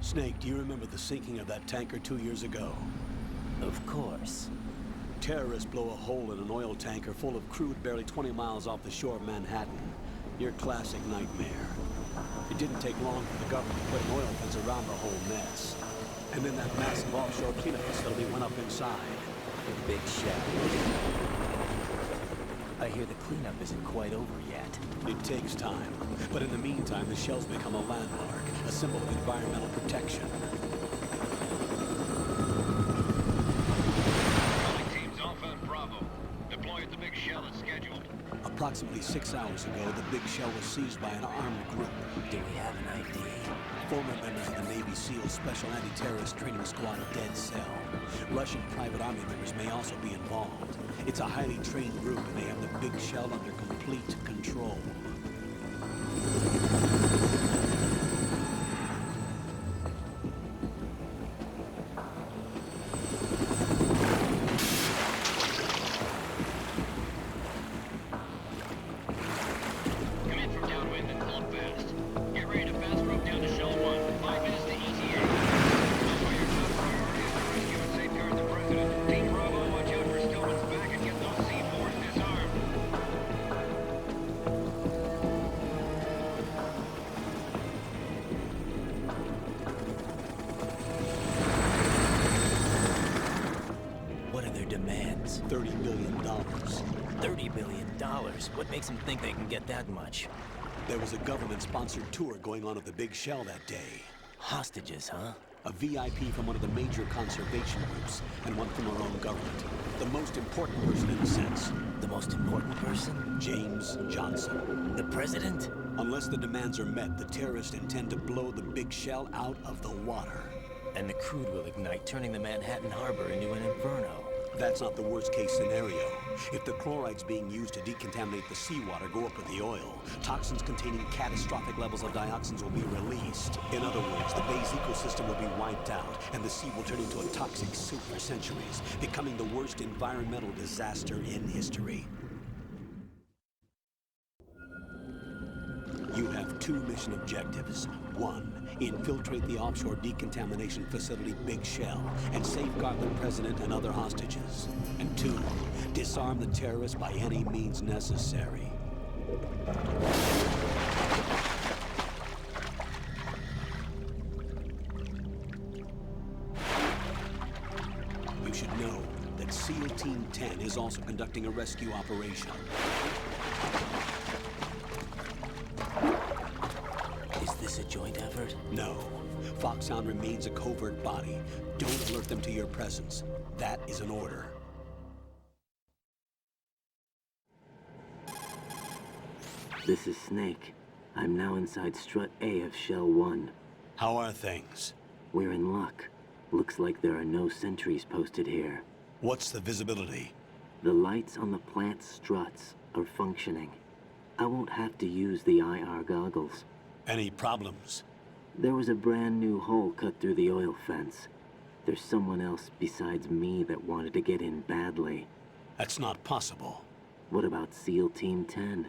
Snake, do you remember the sinking of that tanker 2 years ago? Of course. Terrorists blow a hole in an oil tanker full of crude barely 20 miles off the shore of Manhattan. Your classic nightmare. It didn't take long for the government to put an oil fence around the whole mess. And then that massive offshore cleanup facility went up inside. The big shell. I hear the cleanup isn't quite over yet. It takes time. But in the meantime, the shell's become a landmark, a symbol of environmental protection. Teams Alpha and Bravo. Deploy at the big shell as scheduled. Approximately 6 hours ago, the big shell was seized by an armed group. Do we have an ID? Former members of the Navy SEAL Special Anti-Terrorist Training Squad Dead Cell. Russian private army members may also be involved. It's a highly trained group, and they have the big shell under complete control. Demands. $30 billion. $30 billion? What makes them think they can get that much? There was a government-sponsored tour going on at the big shell that day. Hostages, huh? A VIP from one of the major conservation groups, and one from our own government. The most important person in a sense. The most important person? James Johnson. The president? Unless the demands are met, the terrorists intend to blow the big shell out of the water. And the crude will ignite, turning the Manhattan Harbor into an inferno. That's not the worst-case scenario. If the chlorides being used to decontaminate the seawater go up with the oil, toxins containing catastrophic levels of dioxins will be released. In other words, the bay's ecosystem will be wiped out, and the sea will turn into a toxic soup for centuries, becoming the worst environmental disaster in history. You have 2 mission objectives. 1, infiltrate the offshore decontamination facility Big Shell and safeguard the president and other hostages. And 2, disarm the terrorists by any means necessary. You should know that SEAL Team 10 is also conducting a rescue operation. Is this a joint effort? No. Foxhound remains a covert body. Don't alert them to your presence. That is an order. This is Snake. I'm now inside Strut A of Shell 1. How are things? We're in luck. Looks like there are no sentries posted here. What's the visibility? The lights on the plant struts are functioning. I won't have to use the IR goggles. Any problems? There was a brand new hole cut through the oil fence. There's someone else besides me that wanted to get in badly. That's not possible. What about SEAL Team 10?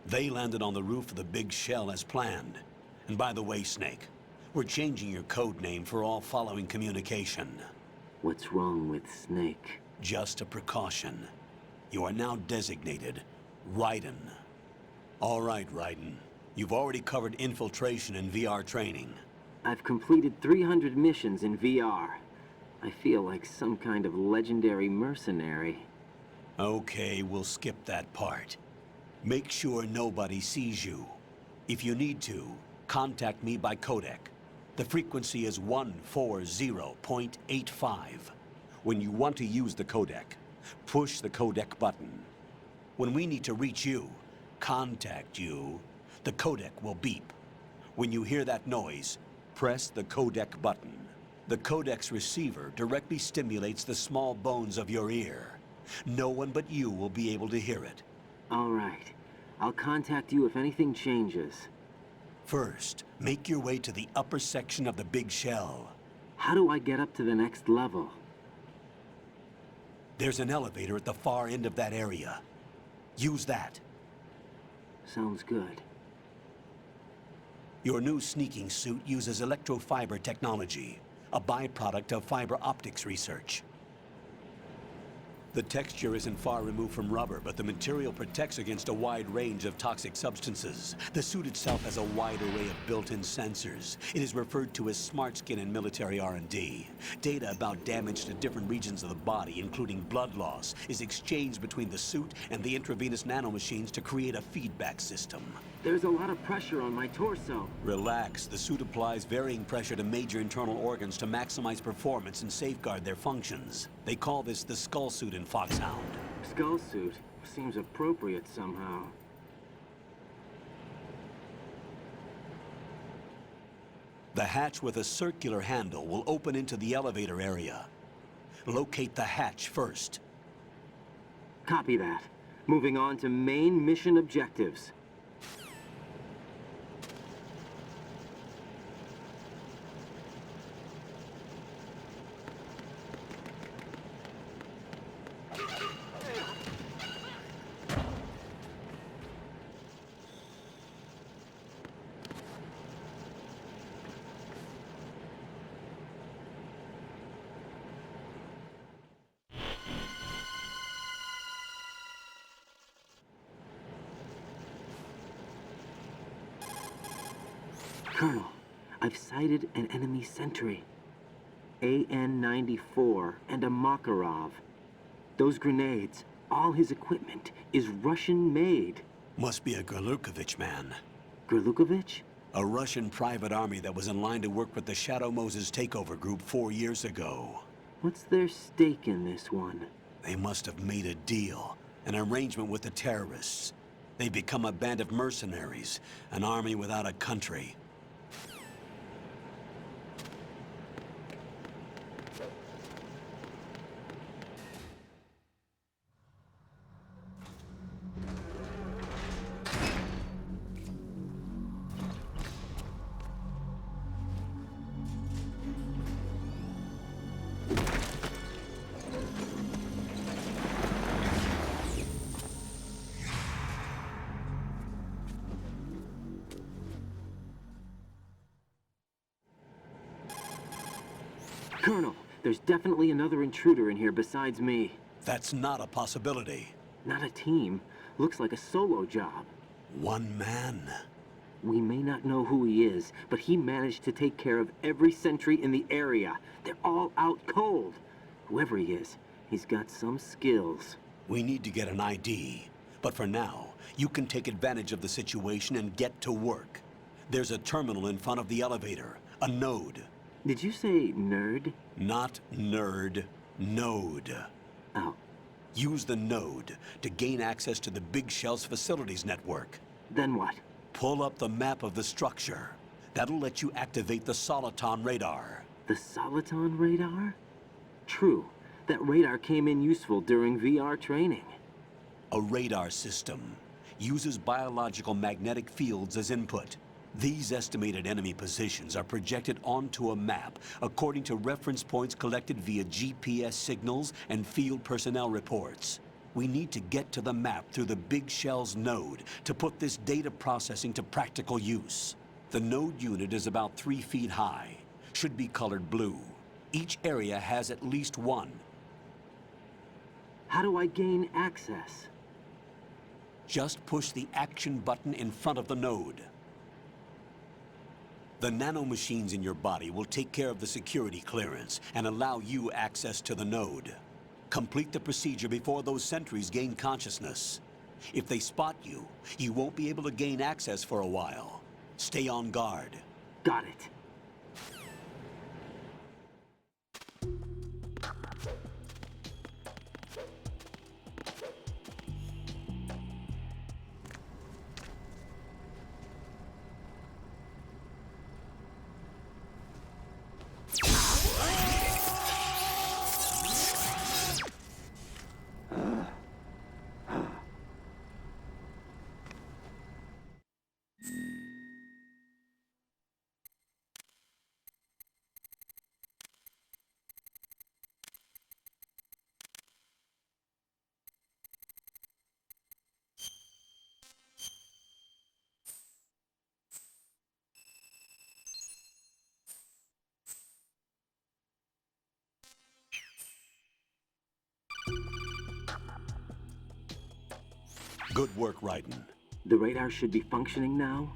They landed on the roof of the Big Shell as planned. And by the way, Snake, we're changing your code name for all following communication. What's wrong with Snake? Just a precaution. You are now designated Raiden. All right, Raiden. You've already covered infiltration and VR training. I've completed 300 missions in VR. I feel like some kind of legendary mercenary. Okay, we'll skip that part. Make sure nobody sees you. If you need to, contact me by codec. The frequency is 140.85. When you want to use the codec, push the codec button. When we need to reach you, contact you, the codec will beep. When you hear that noise, press the codec button. The codec's receiver directly stimulates the small bones of your ear. No one but you will be able to hear it. All right. I'll contact you if anything changes. First, make your way to the upper section of the Big Shell. How do I get up to the next level? There's an elevator at the far end of that area. Use that. Sounds good. Your new sneaking suit uses electrofiber technology, a byproduct of fiber optics research. The texture isn't far removed from rubber, but the material protects against a wide range of toxic substances. The suit itself has a wide array of built-in sensors. It is referred to as smart skin in military R&D. Data about damage to different regions of the body, including blood loss, is exchanged between the suit and the intravenous nanomachines to create a feedback system. There's a lot of pressure on my torso. Relax. The suit applies varying pressure to major internal organs to maximize performance and safeguard their functions. They call this the skull suit in Foxhound. Skull suit seems appropriate somehow. The hatch with a circular handle will open into the elevator area. Locate the hatch first. Copy that. Moving on to main mission objectives. Colonel, I've sighted an enemy sentry. AN-94 and a Makarov. Those grenades, all his equipment, is Russian-made. Must be a Gorlukovich man. Gorlukovich? A Russian private army that was in line to work with the Shadow Moses takeover group 4 years ago. What's their stake in this one? They must have made a deal, an arrangement with the terrorists. They become a band of mercenaries, an army without a country. Colonel, there's definitely another intruder in here besides me. That's not a possibility. Not a team. Looks like a solo job. One man. We may not know who he is, but he managed to take care of every sentry in the area. They're all out cold. Whoever he is, he's got some skills. We need to get an ID. But for now, you can take advantage of the situation and get to work. There's a terminal in front of the elevator, a node. Did you say nerd? Not nerd, node. Oh, Use the node to gain access to the Big Shell's facilities network. then what? Pull up the map of the structure. That'll let you activate the Soliton radar. The Soliton radar? True. That radar came in useful during VR training. A radar system uses biological magnetic fields as input. These estimated enemy positions are projected onto a map according to reference points collected via GPS signals and field personnel reports. We need to get to the map through the Big Shell's node to put this data processing to practical use. The node unit is about 3 feet high, should be colored blue. Each area has at least one. How do I gain access? Just push the action button in front of the node. The nanomachines in your body will take care of the security clearance and allow you access to the node. Complete the procedure before those sentries gain consciousness. If they spot you, you won't be able to gain access for a while. Stay on guard. Got it. Good work, Raiden. The radar should be functioning now?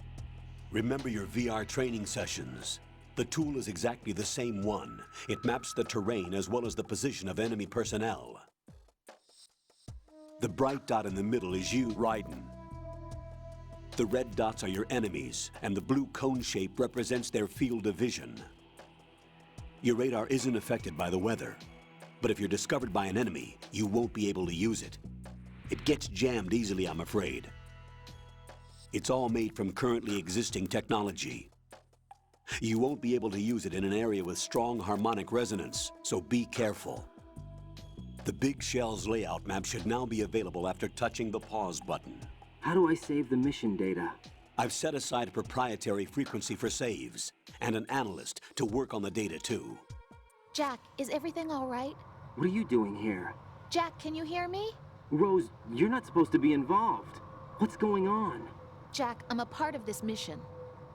Remember your VR training sessions. The tool is exactly the same one. It maps the terrain as well as the position of enemy personnel. The bright dot in the middle is you, Raiden. The red dots are your enemies, and the blue cone shape represents their field of vision. Your radar isn't affected by the weather, but if you're discovered by an enemy, you won't be able to use it. It gets jammed easily, I'm afraid. It's all made from currently existing technology. You won't be able to use it in an area with strong harmonic resonance, so be careful. The Big Shell's layout map should now be available after touching the pause button. How do I save the mission data? I've set aside a proprietary frequency for saves, and an analyst to work on the data too. Jack, is everything all right? What are you doing here? Jack, can you hear me? Rose, you're not supposed to be involved. What's going on? Jack, I'm a part of this mission.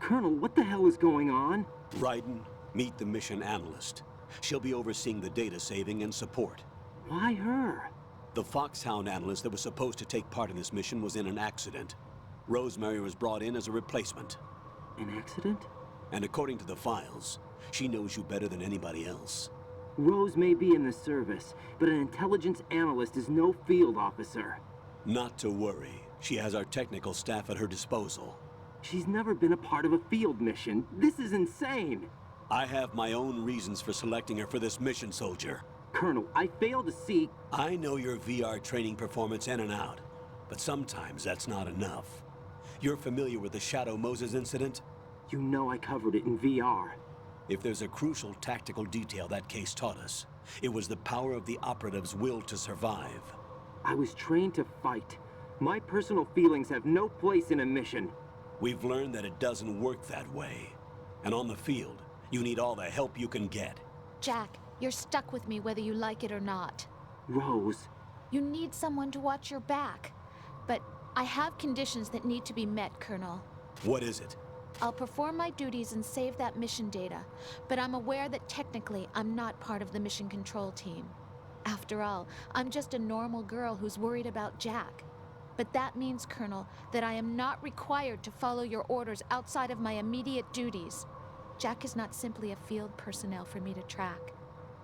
Colonel, what the hell is going on? Raiden, meet the mission analyst. She'll be overseeing the data saving and support. Why her? The Foxhound analyst that was supposed to take part in this mission was in an accident. Rosemary was brought in as a replacement. An accident? And according to the files, she knows you better than anybody else. Rose may be in the service, but an intelligence analyst is no field officer. Not to worry. She has our technical staff at her disposal. She's never been a part of a field mission. This is insane. I have my own reasons for selecting her for this mission, soldier. Colonel, I fail to see... I know your VR training performance in and out, but sometimes that's not enough. You're familiar with the Shadow Moses incident? You know I covered it in VR. If there's a crucial tactical detail that case taught us, it was the power of the operative's will to survive. I was trained to fight. My personal feelings have no place in a mission. We've learned that it doesn't work that way. And on the field, you need all the help you can get. Jack, you're stuck with me whether you like it or not. Rose. You need someone to watch your back. But I have conditions that need to be met, Colonel. What is it? I'll perform my duties and save that mission data, but I'm aware that technically I'm not part of the mission control team. After all, I'm just a normal girl who's worried about Jack. But that means, Colonel, that I am not required to follow your orders outside of my immediate duties. Jack is not simply a field personnel for me to track.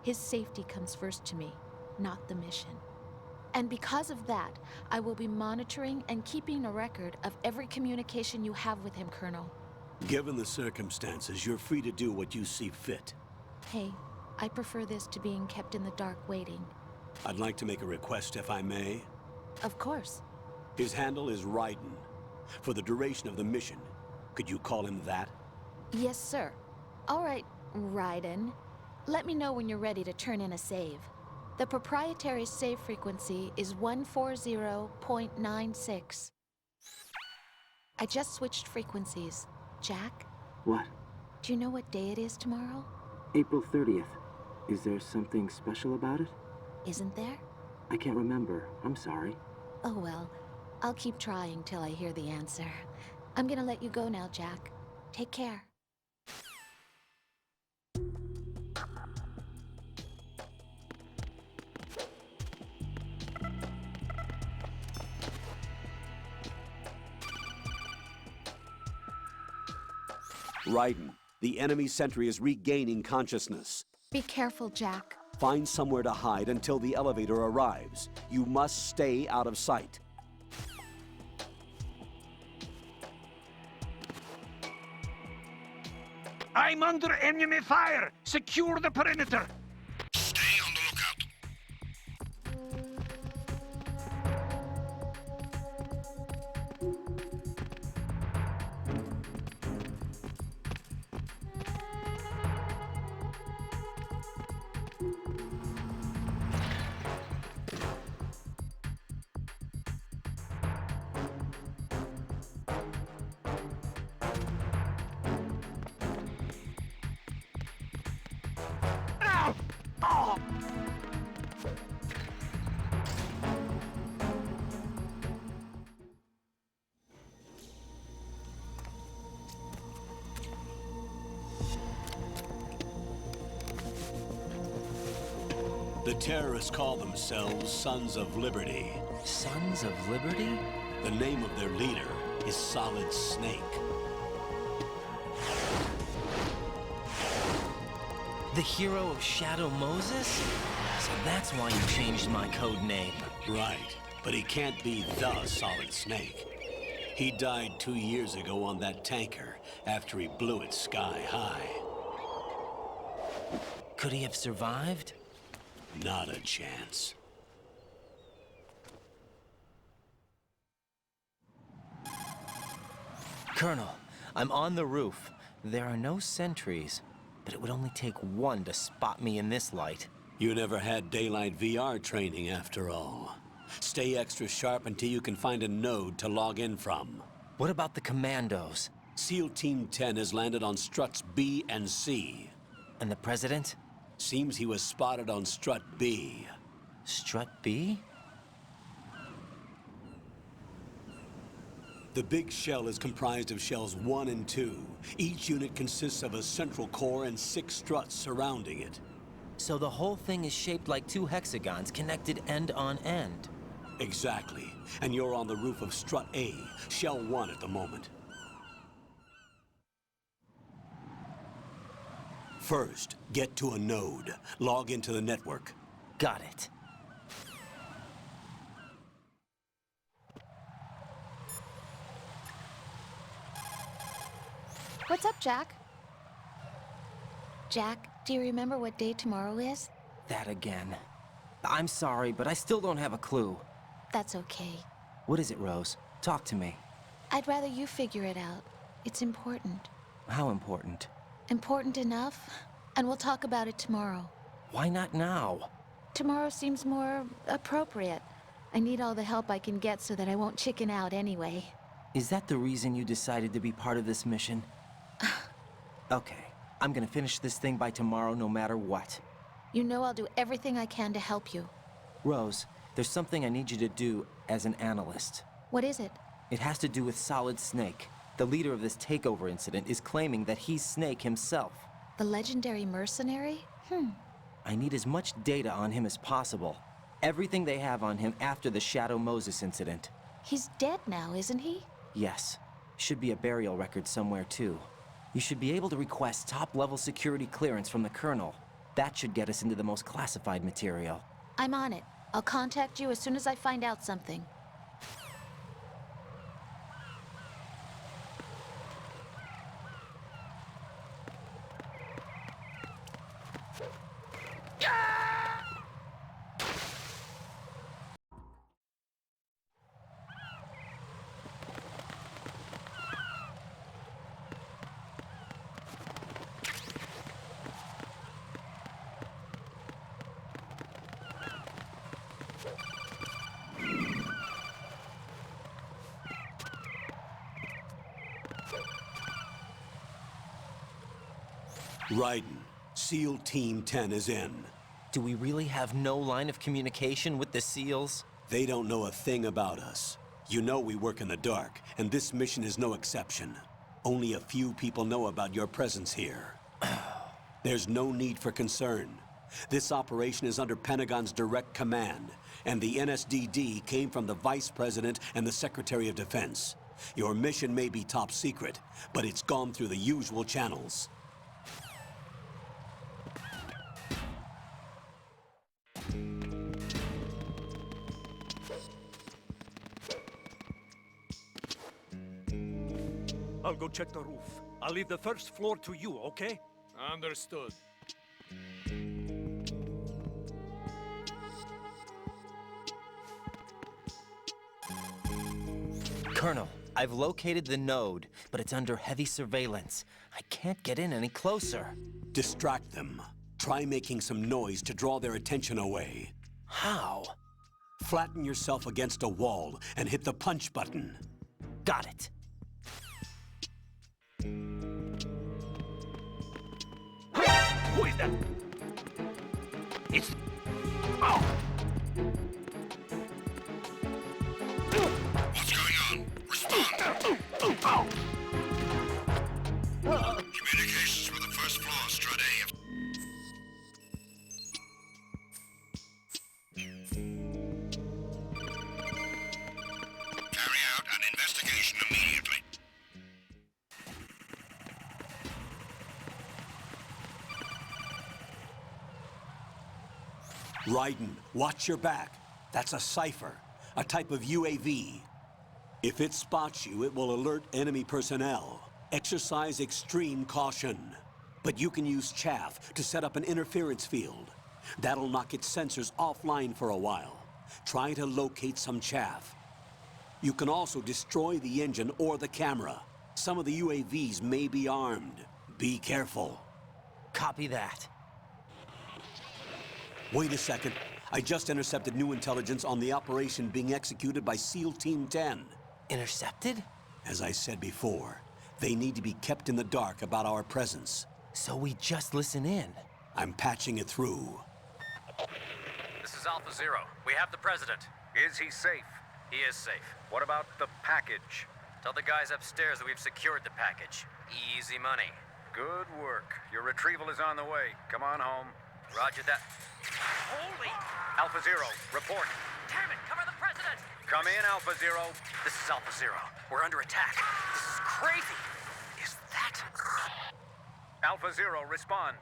His safety comes first to me, not the mission. And because of that, I will be monitoring and keeping a record of every communication you have with him, Colonel. Given the circumstances, you're free to do what you see fit. Hey, I prefer this to being kept in the dark waiting. I'd like to make a request, if I may. Of course. His handle is Raiden. For the duration of the mission, could you call him that? Yes, sir. All right, Raiden. Let me know when you're ready to turn in a save. The proprietary save frequency is 140.96. I just switched frequencies. Jack, What? do you know what day it is tomorrow? April 30th. Is there something special about it? Isn't there? I can't remember. I'm sorry. Oh well, I'll keep trying till I hear the answer. I'm gonna let you go now, Jack. Take care. Raiden, the enemy sentry is regaining consciousness. Be careful, Jack. Find somewhere to hide until the elevator arrives. You must stay out of sight. I'm under enemy fire! Secure the perimeter! Stay on the lookout. Ow! Oh! The terrorists call themselves Sons of Liberty. Sons of Liberty? The name of their leader is Solid Snake. The hero of Shadow Moses? So that's why you changed my code name. Right, but he can't be the Solid Snake. He died 2 years ago on that tanker after he blew it sky high. Could he have survived? Not a chance. Colonel, I'm on the roof. There are no sentries, but it would only take one to spot me in this light. You never had daylight VR training after all. Stay extra sharp until you can find a node to log in from. What about the commandos? SEAL Team 10 has landed on struts B and C. And the president? Seems he was spotted on strut B. Strut B? The big shell is comprised of shells 1 and 2. Each unit consists of a central core and 6 struts surrounding it. So the whole thing is shaped like 2 hexagons connected end on end. Exactly. And you're on the roof of strut A, shell 1 at the moment. First, get to a node. Log into the network. Got it. What's up, Jack? Jack, do you remember what day tomorrow is? That again. I'm sorry, but I still don't have a clue. That's okay. What is it, Rose? Talk to me. I'd rather you figure it out. It's important. How important? Important enough, and we'll talk about it tomorrow. Why not now? Tomorrow seems more appropriate. I need all the help I can get so that I won't chicken out anyway. Is that the reason you decided to be part of this mission? Okay, I'm gonna finish this thing by tomorrow no matter what. You know I'll do everything I can to help you. Rose, there's something I need you to do as an analyst. What is it? It has to do with Solid Snake. The leader of this takeover incident is claiming that he's Snake himself. The legendary mercenary? I need as much data on him as possible. Everything they have on him after the Shadow Moses incident. He's dead now, isn't he? Yes. Should be a burial record somewhere, too. You should be able to request top-level security clearance from the Colonel. That should get us into the most classified material. I'm on it. I'll contact you as soon as I find out something. Raiden, SEAL Team 10 is in. Do we really have no line of communication with the SEALs? They don't know a thing about us. You know we work in the dark, and this mission is no exception. Only a few people know about your presence here. There's no need for concern. This operation is under Pentagon's direct command, and the NSDD came from the Vice President and the Secretary of Defense. Your mission may be top secret, but it's gone through the usual channels. I'll go check the roof. I'll leave the first floor to you, okay? Understood. Colonel, I've located the node, but it's under heavy surveillance. I can't get in any closer. Distract them. Try making some noise to draw their attention away. How? Flatten yourself against a wall and hit the punch button. Got it. Who is that? It's... Oh! What's going on? Respond. Communications with the first floor, Strut A. Carry Raiden, watch your back. That's a cipher, a type of UAV. If it spots you, it will alert enemy personnel. Exercise extreme caution. But you can use chaff to set up an interference field. That'll knock its sensors offline for a while. Try to locate some chaff. You can also destroy the engine or the camera. Some of the UAVs may be armed. Be careful. Copy that. Wait a second. I just intercepted new intelligence on the operation being executed by SEAL Team 10. Intercepted? As I said before, they need to be kept in the dark about our presence. So we just listen in. I'm patching it through. This is Alpha Zero. We have the president. Is he safe? He is safe. What about the package? Tell the guys upstairs that we've secured the package. Easy money. Good work. Your retrieval is on the way. Come on home. Roger that. Holy! Alpha Zero, report. Damn it! Cover the president! Come in, Alpha Zero. This is Alpha Zero. We're under attack. This is crazy. Is that... Alpha Zero, respond.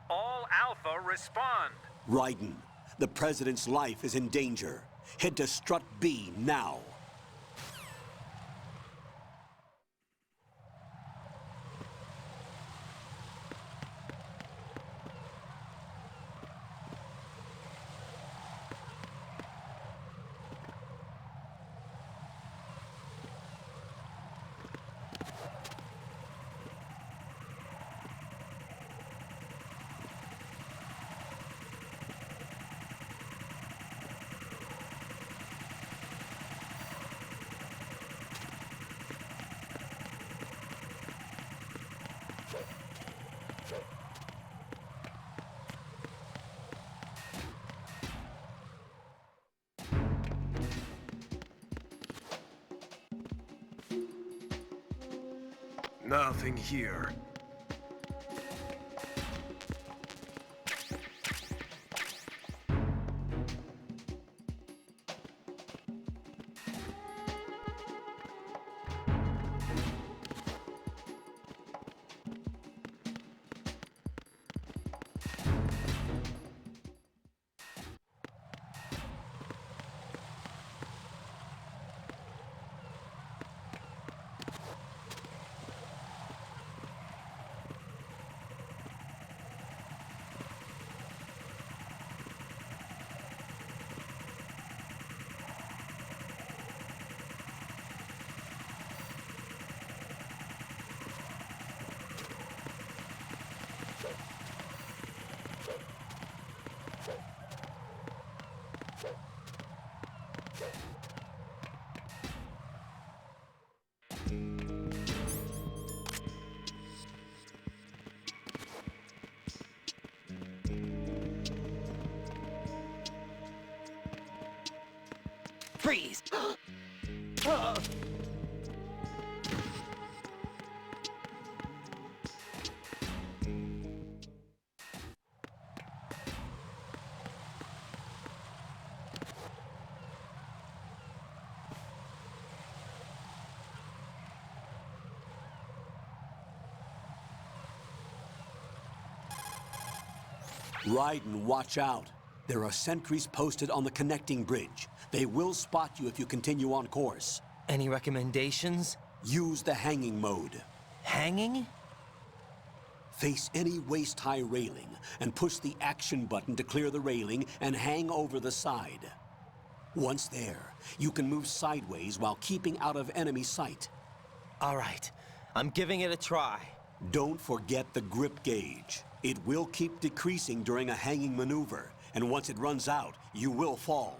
All Alpha, respond. Raiden, the President's life is in danger. Head to Strut B now. Nothing here. Freeze! Raiden, watch out. There are sentries posted on the connecting bridge. They will spot you if you continue on course. Any recommendations? Use the hanging mode. Hanging? Face any waist-high railing and push the action button to clear the railing and hang over the side. Once there, you can move sideways while keeping out of enemy sight. All right, I'm giving it a try. Don't forget the grip gauge. It will keep decreasing during a hanging maneuver, and once it runs out, you will fall.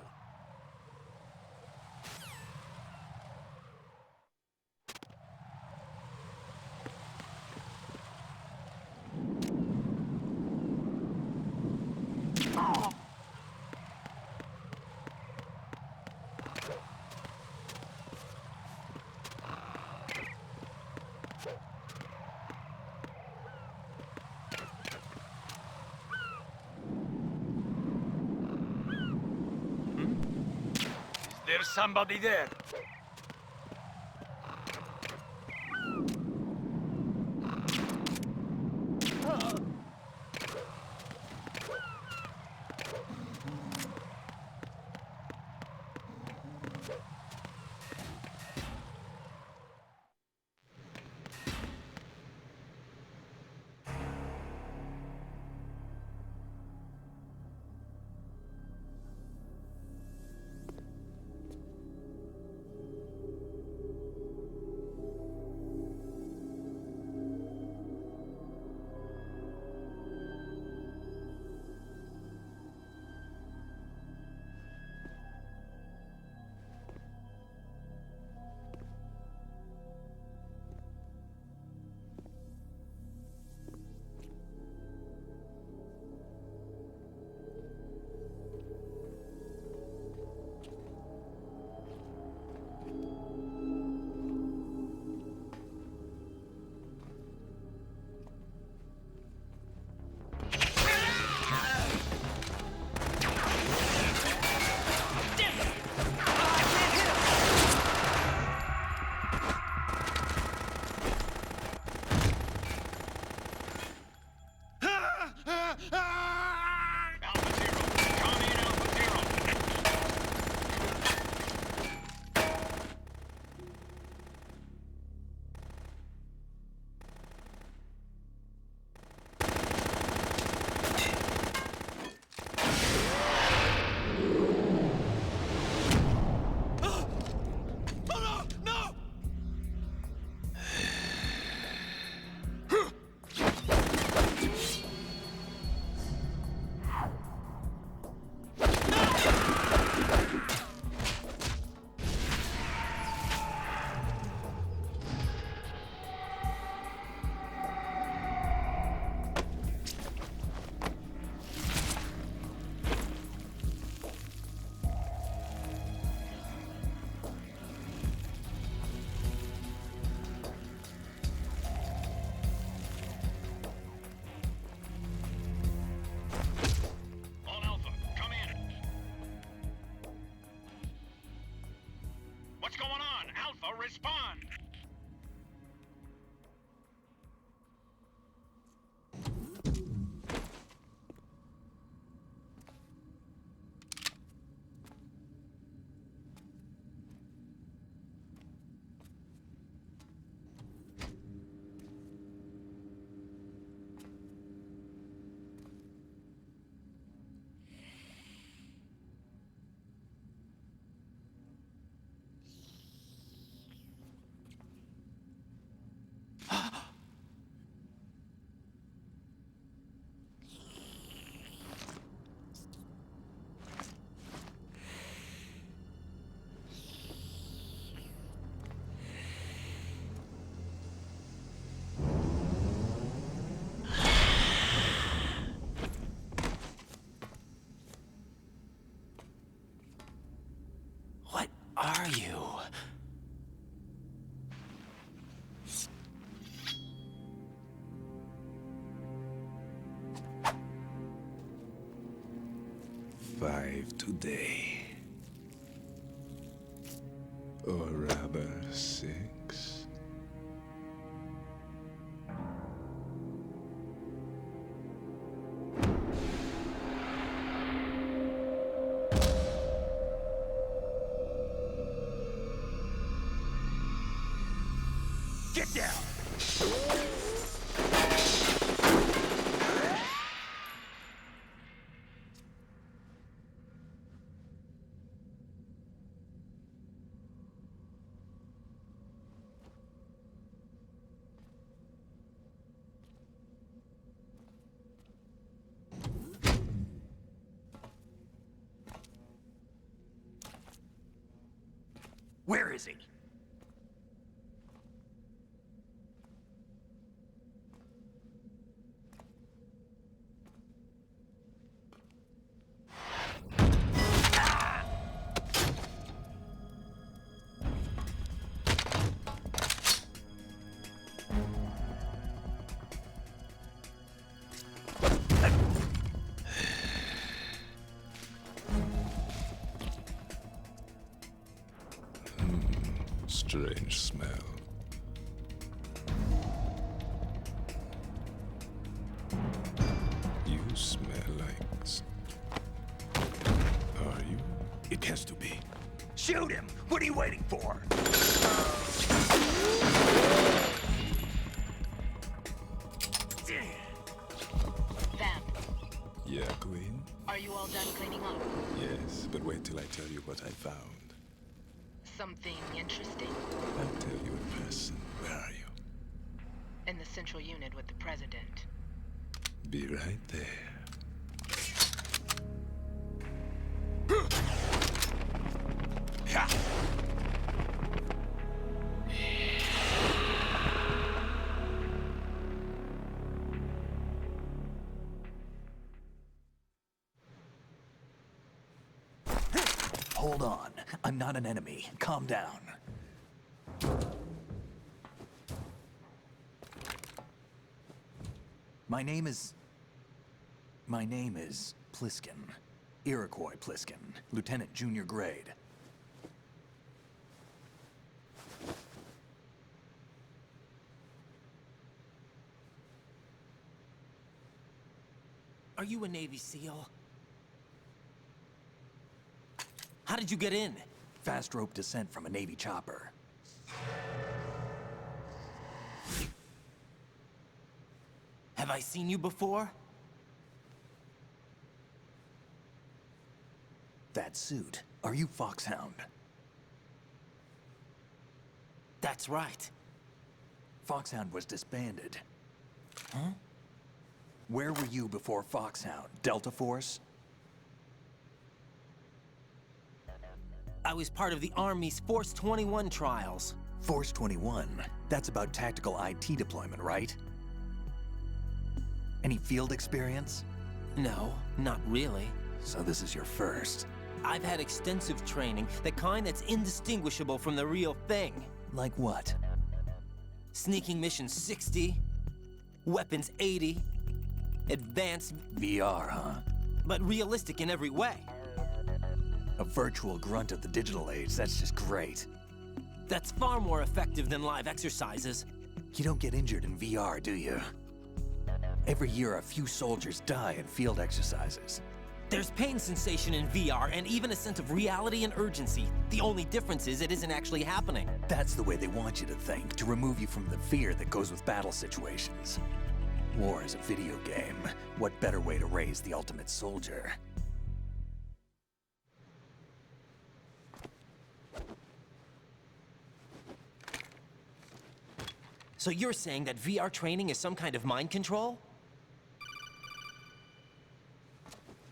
There's somebody there. you? Five today. Or rather, 6. Get down! Where is he? Strange smell. You smell like... Are you? It has to be. Shoot him! What are you waiting for? Vamp, Yeah, Queen? are you all done cleaning up? Yes, but wait till I tell you what I found. Something interesting? I'll tell you in person. Where are you? In the central unit with the president. Be right there. Hold on. I'm not an enemy. Calm down. My name is Pliskin. Iroquois Pliskin. Lieutenant Junior Grade. Are you a Navy SEAL? How did you get in? Fast rope descent from a Navy chopper. Have I seen you before? That suit. Are you Foxhound? That's right. Foxhound was disbanded. Huh? Where were you before Foxhound? Delta Force? I was part of the Army's Force 21 trials. Force 21? That's about tactical IT deployment, right? Any field experience? No, not really. So this is your first. I've had extensive training, the kind that's indistinguishable from the real thing. Like what? Sneaking mission 60, weapons 80, advanced, VR, huh? but realistic in every way. A virtual grunt of the digital age, that's just great. That's far more effective than live exercises. You don't get injured in VR, do you? Every year, a few soldiers die in field exercises. There's pain sensation in VR and even a sense of reality and urgency. The only difference is it isn't actually happening. That's the way they want you to think, to remove you from the fear that goes with battle situations. War is a video game. What better way to raise the ultimate soldier? So you're saying that VR training is some kind of mind control?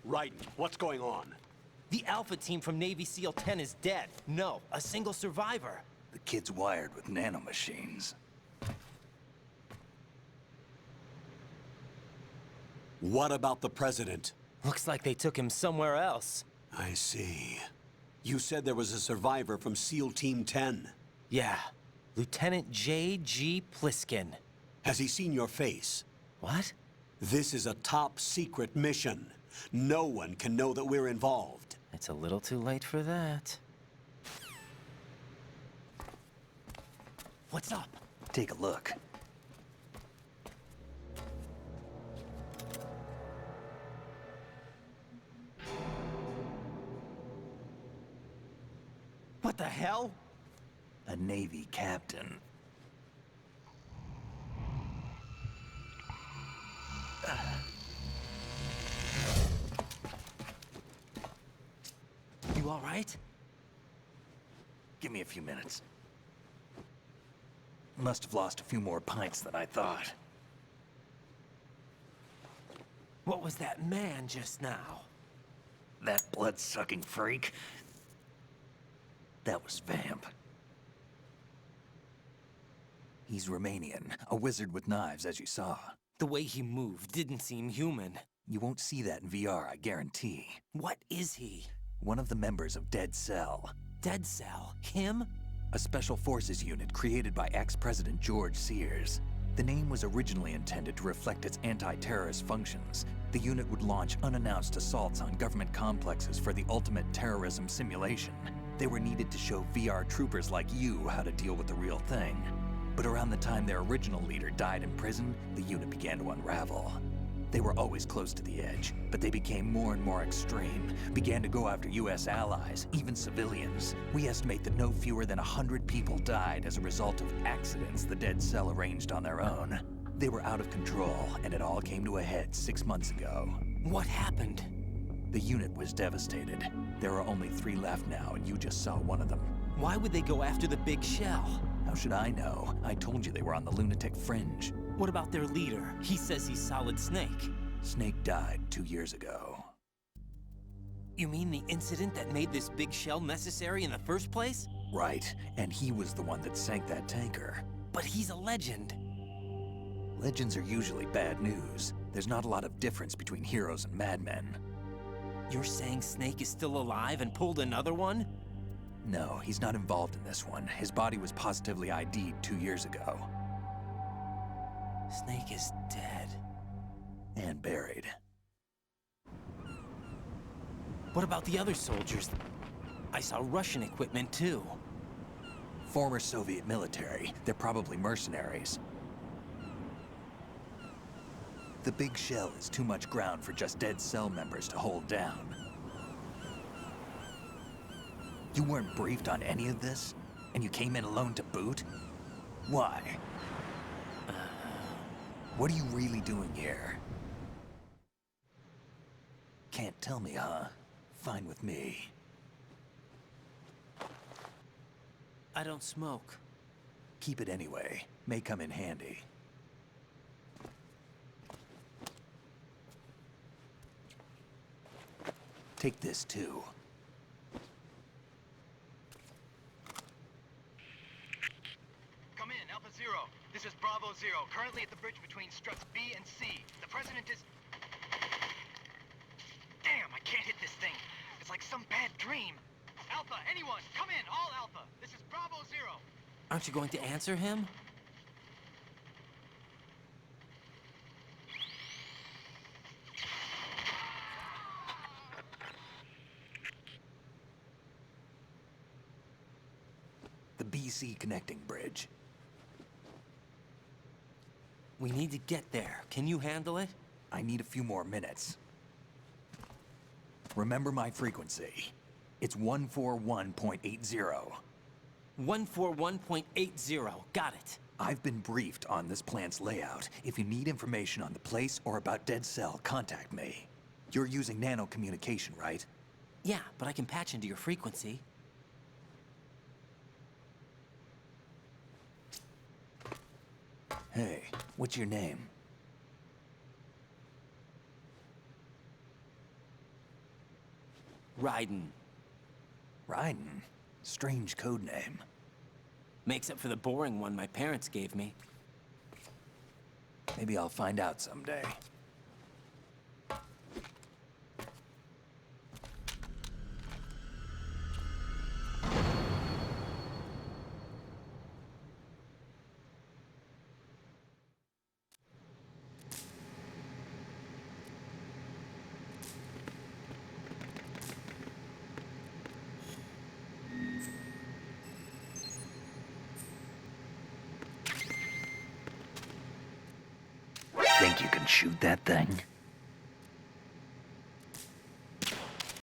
Raiden, what's going on? The Alpha team from Navy SEAL 10 is dead. No, a single survivor. The kid's wired with nanomachines. What about the president? Looks like they took him somewhere else. I see. You said there was a survivor from SEAL Team 10. Yeah. Lieutenant J.G. Pliskin. Has he seen your face? What? This is a top-secret mission. No one can know that we're involved. It's a little too late for that. What's up? Take a look. What the hell? A Navy captain. You all right? Give me a few minutes. Must have lost a few more pints than I thought. What was that man just now? That blood-sucking freak? That was Vamp. He's Romanian, a wizard with knives, as you saw. The way he moved didn't seem human. You won't see that in VR, I guarantee. What is he? One of the members of Dead Cell. Dead Cell? Him? A special forces unit created by ex-President George Sears. The name was originally intended to reflect its anti-terrorist functions. The unit would launch unannounced assaults on government complexes for the ultimate terrorism simulation. They were needed to show VR troopers like you how to deal with the real thing. But around the time their original leader died in prison, the unit began to unravel. They were always close to the edge, but they became more and more extreme, began to go after US allies, even civilians. We estimate that no fewer than 100 people died as a result of accidents the Dead Cell arranged on their own. They were out of control, and it all came to a head 6 months ago. What happened? The unit was devastated. There are only 3 left now, and you just saw one of them. Why would they go after the big shell? How should I know? I told you they were on the lunatic fringe. What about their leader? He says he's Solid Snake. Snake died 2 years ago. You mean the incident that made this big shell necessary in the first place? Right, and he was the one that sank that tanker. But he's a legend. Legends are usually bad news. There's not a lot of difference between heroes and madmen. You're saying Snake is still alive and pulled another one? No, he's not involved in this one. His body was positively ID'd 2 years ago. Snake is dead. And buried. What about the other soldiers? I saw Russian equipment too. Former Soviet military. They're probably mercenaries. The big shell is too much ground for just Dead Cell members to hold down. You weren't briefed on any of this? And you came in alone to boot? Why? What are you really doing here? Can't tell me, huh? Fine with me. I don't smoke. Keep it anyway. May come in handy. Take this too. Come in, Alpha Zero. This is Bravo Zero, currently at the bridge between struts B and C. The President is... Damn, I can't hit this thing. It's like some bad dream. Alpha, anyone, come in, all Alpha. This is Bravo Zero. Aren't you going to answer him? The BC connecting bridge. We need to get there. Can you handle it? I need a few more minutes. Remember my frequency. It's 141.80. 141.80. Got it. I've been briefed on this plant's layout. If you need information on the place or about Dead Cell, contact me. You're using nano communication, right? Yeah, but I can patch into your frequency. Hey, what's your name? Raiden. Raiden? Strange code name. Makes up for the boring one my parents gave me. Maybe I'll find out someday. think you can shoot that thing?